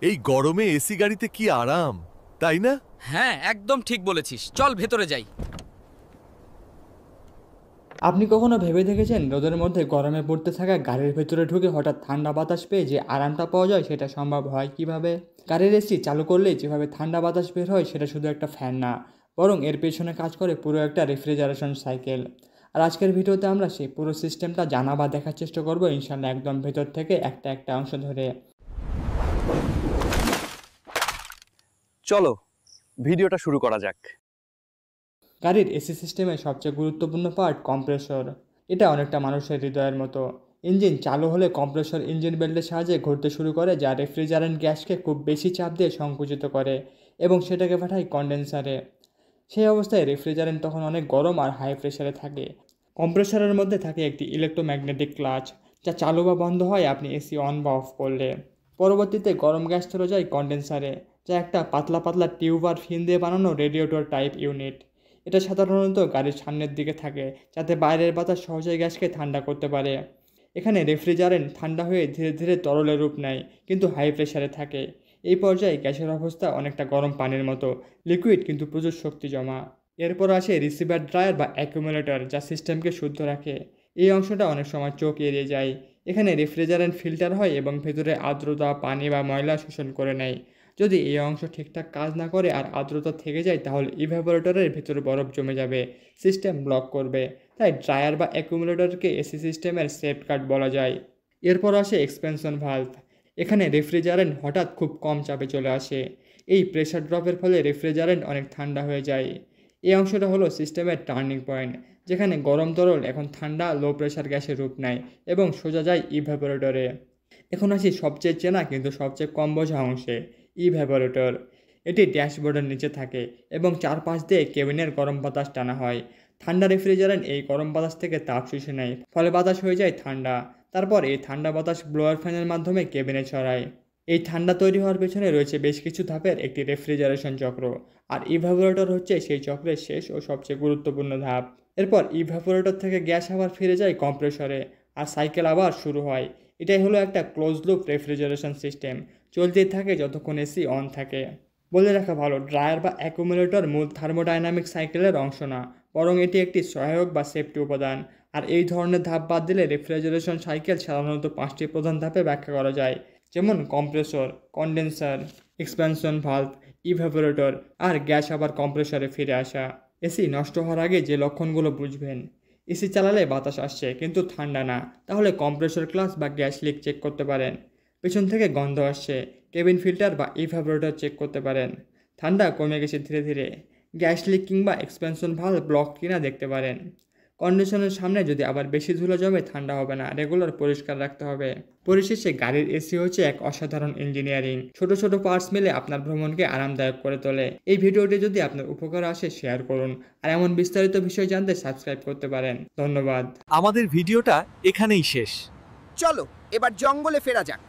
এই গরমে এসি গাড়িতে কি আরাম, তাই না? হ্যাঁ, একদম ঠিক বলেছিস। চল ভেতরে যাই। আপনি কখনো ভেবে দেখেছেন রোদের মধ্যে গরমে পড়তে থাকা গাড়ির ভেতরে ঢুকে হঠাৎ ঠান্ডা বাতাস পেয়ে যে আরামটা পাওয়া যায় সেটা সম্ভব হয় কিভাবে? গাড়ির এসি চালু করলেই যেভাবে ঠান্ডা বাতাস বের হয় সেটা শুধু একটা ফ্যান না, বরং এর পেছনে কাজ করে পুরো একটা রেফ্রিজারেশন সাইকেল। আর আজকের ভিডিওতে আমরা সেই পুরো সিস্টেমটা জানা বা দেখার চেষ্টা করবো ইনশাল্লাহ, একদম ভেতর থেকে একটা একটা অংশ ধরে। চলো ভিডিওটা শুরু করা যাক। গাড়ির এসি সিস্টেমের সবচেয়ে গুরুত্বপূর্ণ পার্ট কম্প্রেসর। এটা অনেকটা মানুষের হৃদয়ের মতো। ইঞ্জিন চালু হলে কম্প্রেসর ইঞ্জিন বেল্টের সাহায্যে ঘুরতে শুরু করে, যা রেফ্রিজারেন্ট গ্যাসকে খুব বেশি চাপ দিয়ে সংকুচিত করে এবং সেটাকে পাঠায় কন্ডেন্সারে। সেই অবস্থায় রেফ্রিজারেন্ট তখন অনেক গরম আর হাই প্রেসারে থাকে। কম্প্রেসরের মধ্যে থাকে একটি ইলেকট্রোম্যাগনেটিক ক্লাচ, যা চালু বা বন্ধ হয় আপনি এসি অন বা অফ করলে। পরবর্তীতে গরম গ্যাস চলে যায় কন্ডেন্সারে, যা একটা পাতলা পাতলা টিউব আর ফিন দিয়ে বানানো রেডিয়েটর টাইপ ইউনিট। এটা সাধারণত গাড়ির সামনের দিকে থাকে, যাতে বাইরের বাতাস সহজেই গ্যাসকে ঠান্ডা করতে পারে। এখানে রেফ্রিজারেন্ট ঠান্ডা হয়ে ধীরে ধীরে তরলে রূপ নেয়, কিন্তু হাই প্রেসারে থাকে। এই পর্যায়ে গ্যাসের অবস্থা অনেকটা গরম পানির মতো, লিকুইড কিন্তু প্রচুর শক্তি জমা। এরপর আসে রিসিভার ড্রায়ার বা অ্যাকুমুলেটর, যা সিস্টেমকে শুদ্ধ রাখে। এই অংশটা অনেক সময় চোখ এড়িয়ে যায়। এখানে রেফ্রিজারেন্ট ফিল্টার হয় এবং ভেতরে আর্দ্রতা, পানি বা ময়লা শোষণ করে নেয়। যদি এই অংশ ঠিকঠাক কাজ না করে আর আর্দ্রতা থেকে যায়, তাহলে ইভ্যাপোরেটরের ভেতরে বরফ জমে যাবে, সিস্টেম ব্লক করবে। তাই ড্রায়ার বা অ্যাকুমুলেটরকে এসি সিস্টেমের সেফগার্ড বলা যায়। এরপর আসে এক্সপেনশন ভালভ। এখানে রেফ্রিজারেন্ট হঠাৎ খুব কম চাপে চলে আসে। এই প্রেশার ড্রপের ফলে রেফ্রিজারেন্ট অনেক ঠান্ডা হয়ে যায়। এই অংশটা হলো সিস্টেমের টার্নিং পয়েন্ট, যেখানে গরম তরল এখন ঠান্ডা লো প্রেশার গ্যাসের রূপ নেয় এবং সোজা যায় ইভ্যাপোরেটরে। এখন আসি সবচেয়ে চেনা কিন্তু সবচেয়ে কম বোঝা অংশে, ইভ্যাপোরেটর। এটি ড্যাশবোর্ডের নিচে থাকে এবং চারপাশ দিয়ে কেবিনের গরম বাতাস টানা হয়। ঠান্ডা রেফ্রিজারেন্ট এই গরম বাতাস থেকে তাপ শুষে নেয়, ফলে বাতাস হয়ে যায় ঠান্ডা। তারপর এই ঠান্ডা বাতাস ব্লোয়ার ফ্যানের মাধ্যমে কেবিনে ছড়ায়। এই ঠান্ডা তৈরি হওয়ার পেছনে রয়েছে বেশ কিছু ধাপের একটি রেফ্রিজারেশন চক্র, আর ইভ্যাপোরেটর হচ্ছে সেই চক্রের শেষ ও সবচেয়ে গুরুত্বপূর্ণ ধাপ। এরপর ইভ্যাপোরেটর থেকে গ্যাস আবার ফিরে যায় কম্প্রেসরে, আর সাইকেল আবার শুরু হয়। এটাই হলো একটা ক্লোজ লুপ রেফ্রিজারেশন সিস্টেম, চলতেই থাকে যতক্ষণ এসি অন থাকে। বলে রাখা ভালো, ড্রায়ার বা অ্যাকুমুলেটর মূল থার্মোডাইনামিক সাইকেলের অংশ না, বরং এটি একটি সহায়ক বা সেফটি উপাদান। আর এই ধরনের ধাপ বাদ দিলে রেফ্রিজারেশন সাইকেল সাধারণত 5টি প্রধান ধাপে ব্যাখ্যা করা যায়, যেমন compressor, condenser, expansion valve, evaporator আর গ্যাস আবার কম্প্রেসরে ফিরে আসা। এসি নষ্ট হওয়ার আগে যে লক্ষণগুলো বুঝবেন: এসি চালালে বাতাস আসছে কিন্তু ঠান্ডা না, তাহলে কম্প্রেসর ক্লাস বা গ্যাস লিক চেক করতে পারেন। পেছন থেকে গন্ধ আসছে, কেবিন ফিল্টার বা ইভ্যাপোরেটর চেক করতে পারেন। ঠান্ডা কমে গেছে ধীরে ধীরে, গ্যাস লিক কিংবা এক্সপেনশন ভালভ ব্লক কিনা দেখতে পারেন। কন্ডিশনের সামনে যদি আবার বেশি ধুলো জমে, ঠান্ডা হবে না, রেগুলার পরিষ্কার রাখতে হবে। পরিশেষে গাড়ির এসি হচ্ছে এক অসাধারণ ইঞ্জিনিয়ারিং। ছোট ছোট পার্টস মিলে আপনার ভ্রমণকে আরামদায়ক করে তোলে। এই ভিডিওটি যদি আপনার উপকার আসে, শেয়ার করুন, আর এমন বিস্তারিত বিষয় জানতে সাবস্ক্রাইব করতে পারেন। ধন্যবাদ। আমাদের ভিডিওটা এখানেই শেষ। চলো এবার জঙ্গলে ফেরা যাক।